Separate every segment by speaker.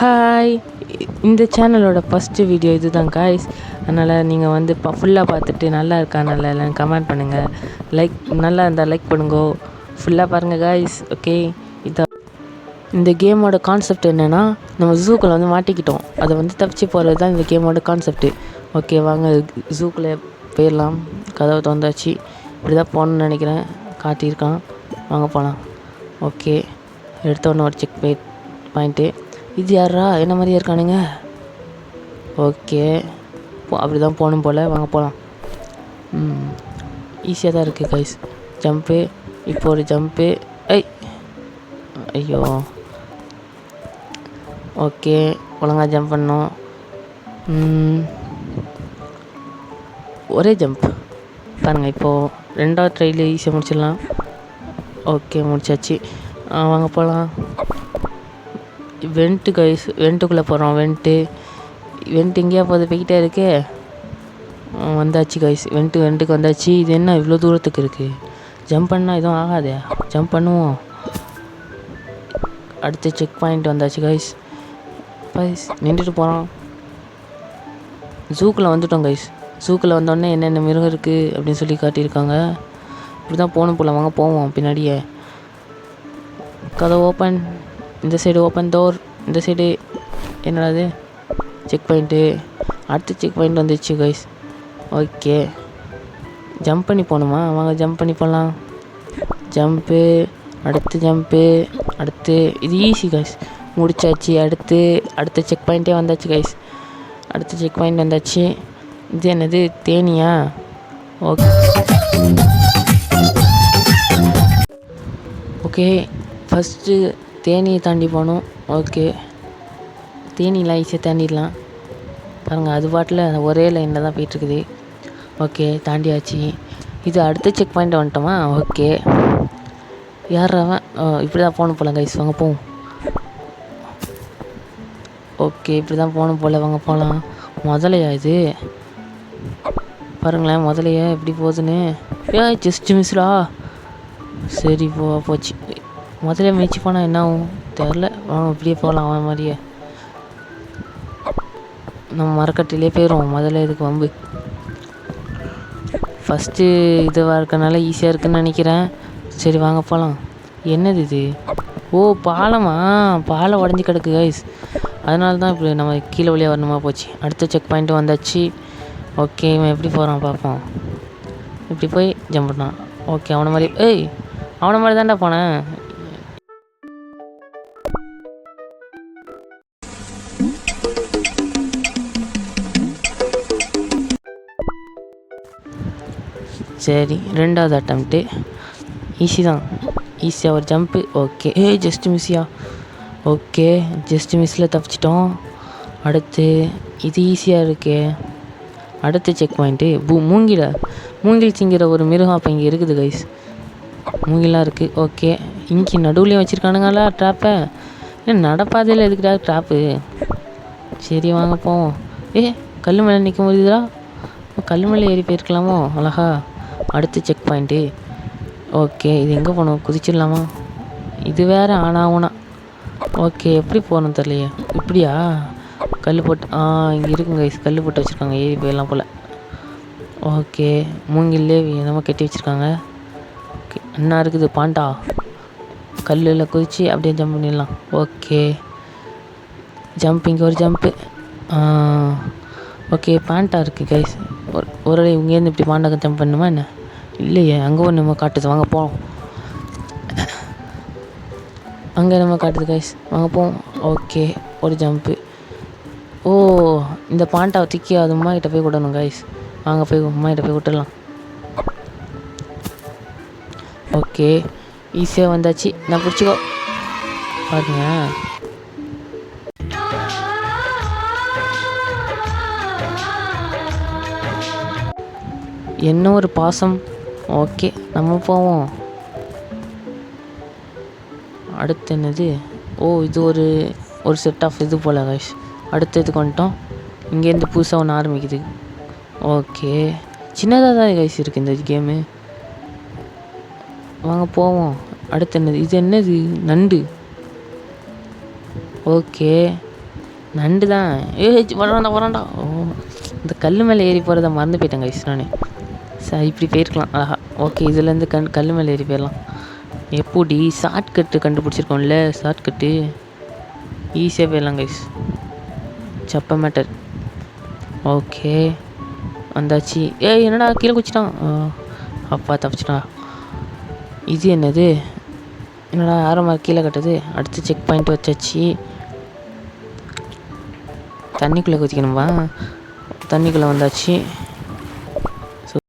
Speaker 1: Hi! இந்த சேனலோட first video இதுதான் காய்ஸ். அதனால் நீங்கள் வந்து ஃபுல்லாக பார்த்துட்டு நல்லா இருக்கா நல்லா இல்லைன்னு கமெண்ட் பண்ணுங்கள். லைக் நல்லா இருந்தால் லைக் பண்ணுங்கோ. ஃபுல்லாக பாருங்கள் காய்ஸ். ஓகே, இதான் இந்த கேமோட கான்செப்ட் என்னென்னா, நம்ம ஜூக்குள்ளே வந்து மாட்டிக்கிட்டோம். அதை வந்து தப்பிச்சு போகிறது தான் இந்த கேமோட கான்செப்ட்டு. ஓகே, வாங்க ஜூக்குள்ளே போயிடலாம். கதவை திறந்தாச்சு. இப்படி தான் போகணுன்னு நினைக்கிறேன். காட்டியிருக்கான், வாங்க போகலாம். ஓகே, எடுத்தோடனே ஒரு செக் பாயிண்ட்டு. இது யாரா என்ன மாதிரியே இருக்கானுங்க? ஓகே, அப்படி தான் போகணும் போல். வாங்க போகலாம். ஈஸியாக தான் இருக்குது கைஸ். ஜம்ப்பு, இப்போ ஒரு ஜம்ப்பு. ஐயோ, ஓகே, ஒழுங்காக ஜம்ப் பண்ணோம். ஒரே ஜம்ப் பாருங்கள். இப்போது ரெண்டாவது ட்ரையில் ஈஸியாக முடிச்சிடலாம். ஓகே, முடிச்சாச்சு. வாங்க போகலாம். வெண்ட்டு கைஸ், வெண்ட்டுக்குள்ளே போகிறோம். வெண்ட் எங்கேயா போகுது, போய்கிட்டே இருக்கே. வந்தாச்சு கைஸ், வெண்ட்டுக்கு வந்தாச்சு. இது என்ன இவ்வளோ தூரத்துக்கு இருக்குது? ஜம்ப் பண்ணால் எதுவும் ஆகாதே. ஜம்ப் பண்ணுவோம். அடுத்த செக் பாயிண்ட் வந்தாச்சு கைஸ். நின்றுட்டு போகிறோம். ஜூக்குள்ளே வந்துட்டோம் கைஸ். ஜூக்குள்ளே வந்தோடனே என்னென்ன மிருகம் இருக்குது அப்படின்னு சொல்லி காட்டியிருக்காங்க. இப்படி தான் போகணும் போல். வாங்க போவோம். பின்னாடியே கதை ஓப்பன். இந்த சைடு ஓப்பன் டோர். இந்த சைடு என்னடாது செக் பாயிண்ட்டு. அடுத்த செக் பாயிண்ட் வந்துச்சு கைஸ். ஓகே, ஜம்ப் பண்ணி போகணுமா? வாங்க ஜம்ப் பண்ணி போகலாம். ஜம்ப்பு, அடுத்து ஜம்ப்பு, அடுத்து இது ஈஸி கைஸ். முடிச்சாச்சு. அடுத்த செக் பாயிண்ட்டே வந்தாச்சு கைஸ். அடுத்த செக் பாயிண்ட் வந்தாச்சு. இது என்னது, தேனியா? ஓகே, ஃபஸ்ட்டு தேனியை தாண்டி போகணும். ஓகே, தேனிலாம் ஈஸியாக தாண்டிடலாம். பாருங்கள், அது பாட்டில் ஒரே லைனில் தான் போயிட்டுருக்குது. ஓகே, தாண்டியாச்சு. இது அடுத்த செக் பாயிண்ட் வந்துட்டோமா? ஓகே, யார் அவன்? இப்படி தான் போகணும் போல் கைஸ். வாங்க போவோம். ஓகே, இப்படி தான் போகணும் போல். வாங்க போகலாம். முதலையா இது? பாருங்களேன், முதலையா எப்படி போகுதுன்னு. ஜஸ்ட் மிஸ்ரா. சரி, போச்சு. முதல்ல மேய்ச்சி போனால் என்ன ஆகும் தெரில. வாங்க இப்படியே போகலாம். அவன் மாதிரியே நம்ம மரக்கட்டிலே போயிடுவோம். முதல்ல இதுக்கு வம்பு. ஃபஸ்ட்டு இதுவாக இருக்கனால ஈஸியாக இருக்குதுன்னு நினைக்கிறேன். சரி, வாங்க போகலாம். என்னது இது? பாலமா? பாலம் உடஞ்சி கிடக்கு கைஸ். அதனால தான் இப்படி நம்ம கீழே வழியாக வரணுமா போச்சு. அடுத்த செக் பாயிண்ட்டு வந்தாச்சு. ஓகே, இவன் எப்படி போகிறான் பார்ப்போம். இப்படி போய் ஜம்ப் பண்ணான். ஓகே, அவனை மாதிரி தான்டா போனேன். சரி, ரெண்டாவது அட்டம்ப்ட்டு ஈஸி தான். ஈஸியாக ஒரு ஜம்ப்பு. ஓகே, ஜஸ்ட் மிஸ்ஸியா? ஓகே, ஜஸ்ட் மிஸ்ஸில் தப்பிச்சிட்டோம். அடுத்து இது ஈஸியாக இருக்கே. அடுத்த செக் பாயிண்ட்டு மூங்கில் திங்கிற ஒரு மிருகம் அப்போ இங்கே இருக்குது கைஸ். மூங்கிலாம் இருக்குது. ஓகே, இங்கே நடுவுலையும் வச்சுருக்கானுங்களா ட்ராப்பை? நடப்பாதையில் எதுக்குடா ட்ராப்பு? சரி, வாங்க போவோம். கல் மேலே நிற்க முடியுதுடா. கல் மேலே ஏறி போயிருக்கலாமோ அழகா. அடுத்த செக் பாயிண்ட்டு. ஓகே, இது எங்கே போகணும்? குதிச்சிடலாமா? இது வேறு ஆனா. ஓகே, எப்படி போகணும் தெரியலையே. இப்படியா? கல் போட்டு இங்கே இருக்குங்க கைஸ். கல் போட்டு வச்சுருக்காங்க. ஏறி போயிடலாம் போல். ஓகே, மூங்கிலே என்னமோ கட்டி வச்சுருக்காங்க. ஓகே, என்ன இருக்குது? பாண்டா. கல்லில் குதித்து அப்படியே ஜம்ப் பண்ணிடலாம். Okay, jump. இங்கே ஒரு ஜம்ப்பு. ஓகே, பாண்டா இருக்குது கைஸ். ஒரு இங்கேருந்து இப்படி பாண்டாக்க ஜம்ப் பண்ணுமா என்ன? இல்லையே, அங்கே ஒரு நம்ம காட்டுது. வாங்க போவோம். அங்கே நம்ம காட்டுது கைஸ். வாங்க போவோம். ஓகே, ஒரு ஜம்ப்பு. இந்த பாண்டாவை தூக்கி அது அம்மா கிட்ட போய் விடணும் கைஸ். வாங்க போய் அம்மா கிட்ட போய் விட்டுடலாம். ஓகே, ஈஸியாக வந்தாச்சு. நான் பிடிச்சிக்கோ. பாருங்க, என்ன ஒரு பாசம். ஓகே, நம்ம போவோம். அடுத்து என்னது? இது ஒரு செட் ஆஃப் இது போல் கைஸ். அடுத்ததுக்கு வந்துட்டோம். இங்கேருந்து புதுசாக ஒன்று ஆரம்பிக்குது. ஓகே, சின்னதாக தான் கைஸ் இருக்குது இந்த கேமு. வாங்க போவோம். அடுத்து என்னது? இது என்னது? நண்டு. ஓகே, நண்டு தான். வரான்டா. ஓ, இந்த கல் மேலே ஏறி போகிறத மறந்து போயிட்டேன் கைஸ் நான். சார் இப்படி போயிருக்கலாம் ஆஹா. ஓகே, இதுலேருந்து கல் மேலே ஏறி போயிடலாம். எப்படி ஷார்ட்கட்டு கண்டுபிடிச்சிருக்கோம்ல, ஷார்ட்கட்டு ஈஸியாக போயிடலாம் கைஸ். சப்ப மேட்டர். ஓகே வந்தாச்சு. என்னடா கீழே குச்சிட்டான். அப்பா தப்பிச்சிட்டான். இது என்னது, என்னடா ஆரம்பம் கீழே கட்டுது. அடுத்து செக் பாயிண்ட் வச்சாச்சு. தண்ணிக்குள்ளே குதிக்கணுமா? தண்ணிக்குள்ளே வந்தாச்சு.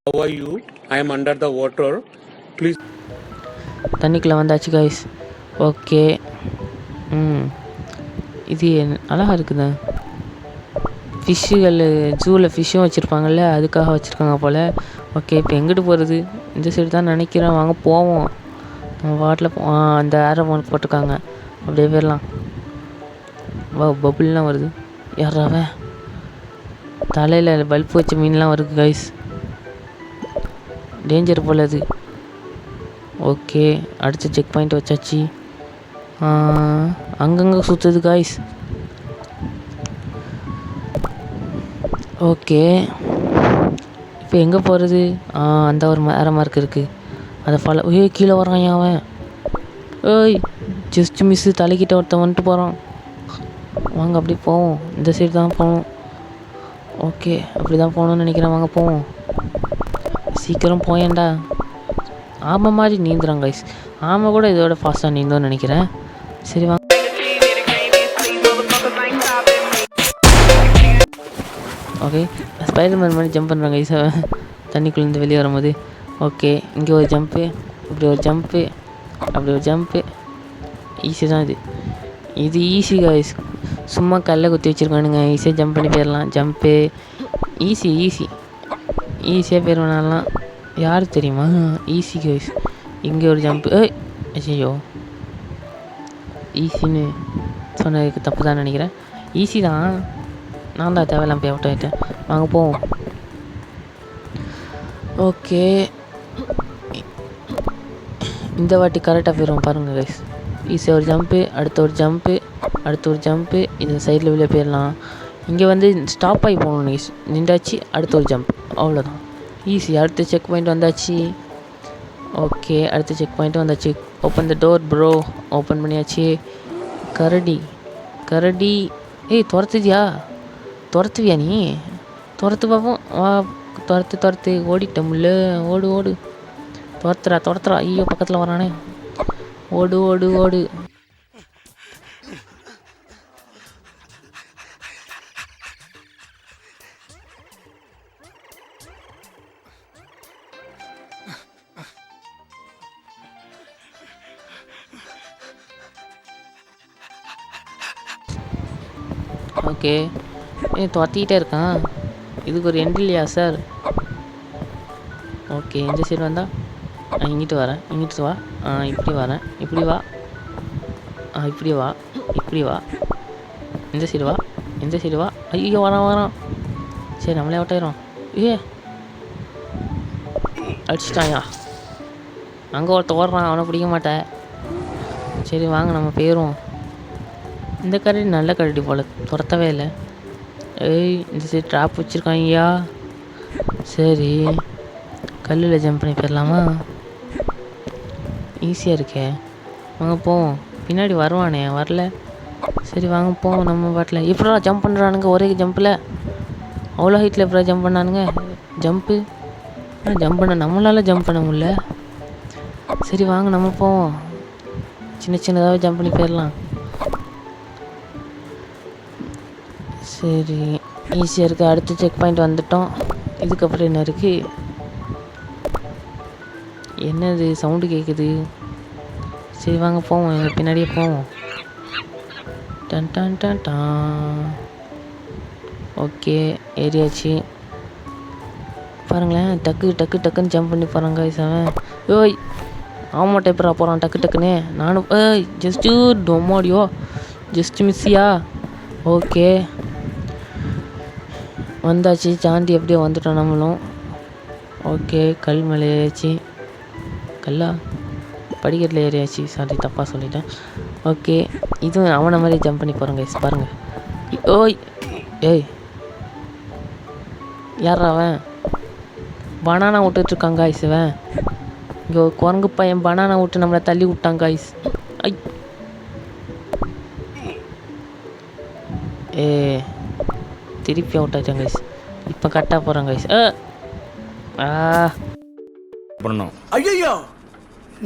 Speaker 2: How are you? I am under the water. Please.
Speaker 1: தண்ணிக்குள்ளே வந்தாச்சு கைஸ். ஓகே. இது அழகாக இருக்குதா. ஃபிஷ்ஷுகள் ஜூவில் ஃபிஷ்ஷும் வச்சுருப்பாங்கள்ல, அதுக்காக வச்சுருக்காங்க போல். ஓகே, இப்போ எங்கிட்டு போகிறது? இந்த சைடு தான் நினைக்கிறேன். வாங்க போவோம். நம்ம வாட்டில் அந்த ஏரோ மார்க் போட்டிருக்காங்க, அப்படியே போயிடலாம். வா, பபுள்லாம் வருது. யாராவ தலையில் பல்ப் வச்ச மீன்லாம் வருது கைஸ். டேஞ்சர் போல் அது. ஓகே, அடுத்த செக் பாயிண்ட் வச்சாச்சு. அங்கங்கே சுற்றுது காய்ஸ். ஓகே, இப்போ எங்கே போகிறது? அந்த ஒரு வேற மார்க் இருக்குது, அதை ஃபாலோ. கீழே வரான் அவன். ஜஸ்ட் மிஸ்ஸு, தலைக்கிட்ட ஒருத்தன் வந்துட்டு போகிறான். வாங்க அப்படி போவோம். இந்த சைடு தான் போகணும். ஓகே, அப்படி தான் போகணுன்னு நினைக்கிறேன். வாங்க போவோம். சீக்கிரம் போயேன்டா. ஆமை மாதிரி நீந்துறான் கைஸ். ஆமை கூட இதோட ஃபாஸ்ட்டாக நீந்தோன்னு நினைக்கிறேன். சரி வாங்க. ஓகே, ஸ்பைடர்மேன் மாதிரி ஜம்ப் பண்ணுறாங்க கைஸ் தண்ணிக்குள்ளேருந்து வெளியே வரும்போது. ஓகே, இங்கே ஒரு ஜம்ப்பு, இப்படி ஒரு ஜம்ப்பு, அப்படி ஒரு ஜம்ப்பு. ஈஸி தான் இது ஈஸி கைஸ். சும்மா கல்லை குத்தி வச்சுருக்கானுங்க, ஈஸியாக ஜம்ப் பண்ணி போயிடலாம். ஜம்ப்பு ஈஸியாக போயிடுவேனாலாம். யார் தெரியுமா? Easy guys. இங்கே ஒரு ஜம்ப்பு. ஐயோ, ஈஸின்னு சொன்னதுக்கு தப்பு தான் நினைக்கிறேன். ஈஸி தான், நான் தான் தேவையில்லாம் போய் அவுட் ஆகிட்டேன். வாங்க போவோம். ஓகே, இந்த வாட்டி கரெக்டாக போயிடுவோம் பாருங்கள் கைஸ். ஈஸியாக ஒரு ஜம்ப்பு, அடுத்த ஒரு ஜம்ப்பு, அடுத்த ஒரு ஜம்ப்பு. இந்த சைடில் வெளியே போயிடலாம். இங்கே வந்து ஸ்டாப் ஆகி போகணும் கைஸ். நின்றாச்சு, அடுத்த ஒரு ஜம்ப், அவ்வளோதான். ஈஸி. அடுத்த செக் பாயிண்ட் வந்தாச்சு. ஓகே, அடுத்த செக் பாயிண்ட்டும் வந்தாச்சு. Open the door bro. Open பண்ணியாச்சு. கரடி துரத்துவியா நீ? துரத்து பார்ப்போம். வா, துரத்து ஓடிட்டோம்ல. ஓடு துரத்துறா. ஐயோ, பக்கத்தில் வரானே. ஓடு. ஓகே, துரத்திக்கிட்டே இருக்கான். இதுக்கு ஒரு எண்ட் இல்லையா சார்? ஓகே, இந்த சைடு வந்தால் இங்கிட்டு வரேன். இங்கிட்டு வா. இப்படி வரேன். இப்படி வா. இப்படி வா. இந்த சைடு வா. ஐயோ, வரான். சரி, நம்மளே விட்டாயிரும். அடிச்சிட்டாயா? அங்கே ஒருத்த ஓடுறான், அவனை பிடிக்க மாட்டேன். சரி வாங்க, நம்ம போயிடுவோம். இந்த கரடி நல்ல கரடி போல், துரத்தவே இல்லை. இந்த சைடு ட்ராப் வச்சுருக்காங்கய்யா. சரி, கல்லில் ஜம்ப் பண்ணி போயிடலாமா? ஈஸியாக இருக்கே. வாங்க போவோம். பின்னாடி வருவானே, வரல. சரி வாங்க போவோம் நம்ம பாட்டில். எப்படா ஜம்ப் பண்ணுறானுங்க ஒரே ஜம்பில்? அவ்வளோ ஹைட்டில் எப்படா ஜம்ப் பண்ணானுங்க? ஜம்ப் பண்ண நம்மளால் ஜம்ப் பண்ண முடியல. சரி வாங்க நம்ம போவோம். சின்னதாக ஜம்ப் பண்ணி போயிடலாம். சரி, ஈஸியாக இருக்குது. அடுத்த செக் பாயிண்ட் வந்துட்டோம். இதுக்கப்புறம் என்ன இருக்குது? என்னது சவுண்டு கேட்குது? சரி வாங்க போவோம், எங்கள் பின்னாடியே போவோம். டன். ஓகே, ஏரியாச்சு. பாருங்களேன், டக்குன்னு ஜம்ப் பண்ணி போகிறாங்க அவன். ஆமாம், டைப்பராக போகிறான் டக்குன்னு. நானும் ஜஸ்ட்டு டொம்மாடியோ, ஜஸ்ட்டு மிஸ்ஸியா. ஓகே, வந்தாச்சு. சாந்தி எப்படியோ வந்துட்டோம் நம்மளும். ஓகே, கல் மேலே ஏறியாச்சு. படிக்கட்டில் ஏறியாச்சு. சாரி, தப்பாக சொல்லிட்டேன். ஓகே, இதுவும் அவனை மாதிரி ஜம்ப் பண்ணி போகிறேன் கைஸ். பாருங்கள், ஓய் ஏய் யாரா அவன் பனானா விட்டுட்ருக்கான் காய்ஸ் இவன். இங்கே ஒரு குரங்கு பையன் பனானா விட்டு நம்மளை தள்ளி விட்டான் காய்ஸ். ஐ ஏ திருப்பி விட்டாச்சான் கைஸ். இப்போ கரெக்டாக போகிறான் கைஸ்.
Speaker 3: ஐயோ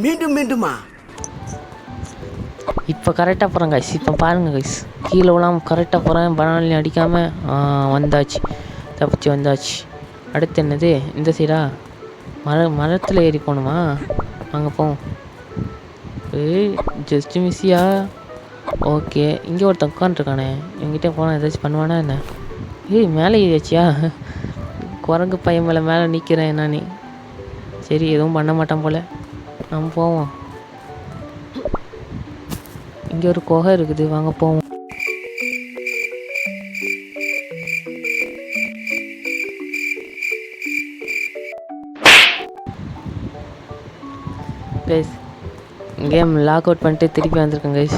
Speaker 3: மீண்டும் மீண்டுமா?
Speaker 1: இப்போ கரெக்டாக போகிறேன் கைஸ். இப்போ பாருங்கள் கைஸ், கீழே விழாம கரெக்டாக போகிறேன். பனானாலையும் அடிக்காமல் வந்தாச்சு, தப்பிச்சு வந்தாச்சு. அடுத்து என்னது இந்த சைடா? மரத்தில் ஏறி போகணுமா? அங்கே போவோம். ஏய் ஜஸ்ட்டு மிஸ்ஸியா? ஓகே, இங்கே ஒருத்தன் உட்காந்துருக்கானே, என்கிட்ட போனால் ஏதாச்சும் பண்ணுவானா என்ன? ஏய் மேலே ஏறியாச்சியா? குரங்கு பையன் மேலே நிற்கிறேன் நான். சரி எதுவும் பண்ண மாட்டான் போல், நம்ம போவோம். இங்கே ஒரு குகை இருக்குது, வாங்க போவோம். கைஸ் கேம் லாக் அவுட் பண்ணிட்டு திருப்பி வந்திருக்கேன் கைஸ்.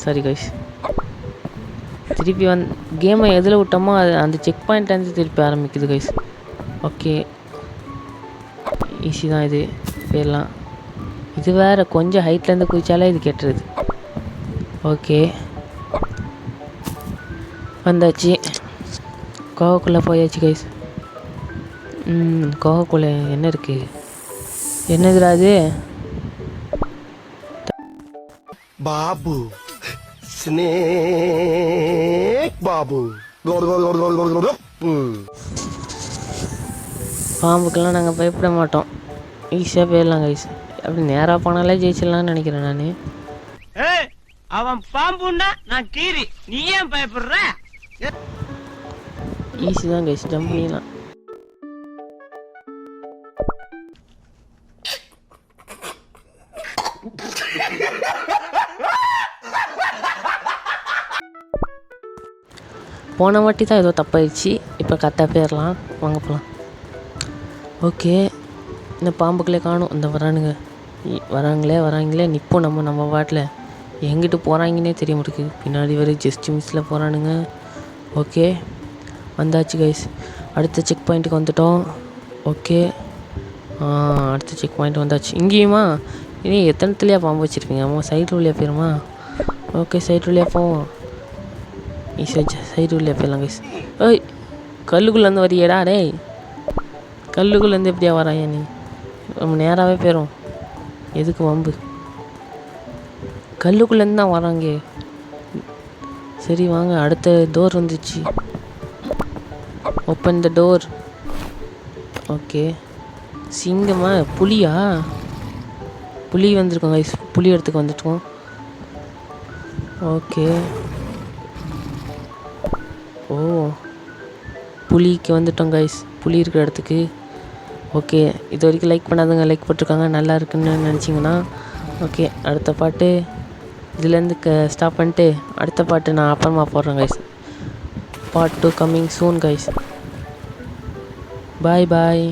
Speaker 1: சாரி கைஸ், திருப்பி கேமை எதில் விட்டோமோ அது அந்த செக் பாயிண்ட்லேருந்து திருப்பி ஆரம்பிக்குது கைஸ். ஓகே ஈஸி தான் இது, போயிடலாம். இது வேறு கொஞ்சம் ஹைட்லேருந்து குதிச்சாலே இது கெட்டுறது. ஓகே வந்தாச்சு, கோவக்குள்ளே போயாச்சு கைஸ். கோவக்குள்ளே என்ன இருக்குது? என்னதுடா அது?
Speaker 3: பாபு ஸ்னேக் பாபு.
Speaker 1: பாம்புக்கெல்லாம் நாங்கள் பயப்பட மாட்டோம், ஈஸியாக போயிடலாம் கைஸ். அப்படி நேராக போனாலே ஜெயிச்சிடலாம்னு நினைக்கிறேன் நான்.
Speaker 4: அவன் பாம்புன்னா நான் கீரி, நீ ஏன் பயப்படுற?
Speaker 1: ஈஸி தான் கைஸ், ஜம்ப் பண்ணிடலாம். போன வாட்டி தான் ஏதோ தப்பாயிடுச்சு, இப்போ கரெக்டாக போயிடலாம், வாங்க போகலாம். ஓகே இந்த பாம்புக்களே காணும், இந்த வராங்களே நிற்போம். நம்ம பாட்டில் எங்கிட்டு போகிறாங்கன்னே தெரிய மாட்டேங்குது. பின்னாடி வரை ஜஸ்ட் மிஸ்ஸில் போகிறானுங்க. ஓகே வந்தாச்சு கைஸ், அடுத்த செக் பாயிண்ட்டுக்கு வந்துட்டோம். ஓகே அடுத்த செக் பாயிண்ட் வந்தாச்சு. இங்கேயுமா இனி எத்தனத்துலையா பாம்பு வச்சுருப்பீங்க? அம்மா சைடு வழியாக போயிருமா? ஓகே சைடு வழியாக போவோம். ஈஸியாக சைடு வழியாக போயிடலாம் கைஸ். ஓய் கல்லுக்குள்ளேருந்து வரையடா டேய், கல்லுக்குள்ளேருந்து எப்படியா வராயா நீ? நம்ம நேராகவே போயிடும், எதுக்கு வம்பு? கல்லுக்குள்ளேருந்து தான் வராங்க. சரி வாங்க, அடுத்த டோர் வந்துச்சு. Open the door. ஓகே சிங்கமா புலியா? புலி வந்திருக்கோம் கைஸ், புலி இடத்துக்கு வந்துட்டோம். ஓகே ஓ புலிக்கு வந்துட்டோம் கைஸ், புலி இருக்கிற இடத்துக்கு. ஓகே இது வரைக்கும் லைக் பண்ணாதவங்க லைக் போட்டிருக்காங்க, நல்லா இருக்குன்னு நினச்சிங்கன்னா. ஓகே அடுத்த பாட்டு இதுலேருந்து ஸ்டாப் பண்ணிட்டு அடுத்த பாட்டு நான் அப்புறமா போடுறேன் guys. Part 2 coming soon guys. Bye பாய்.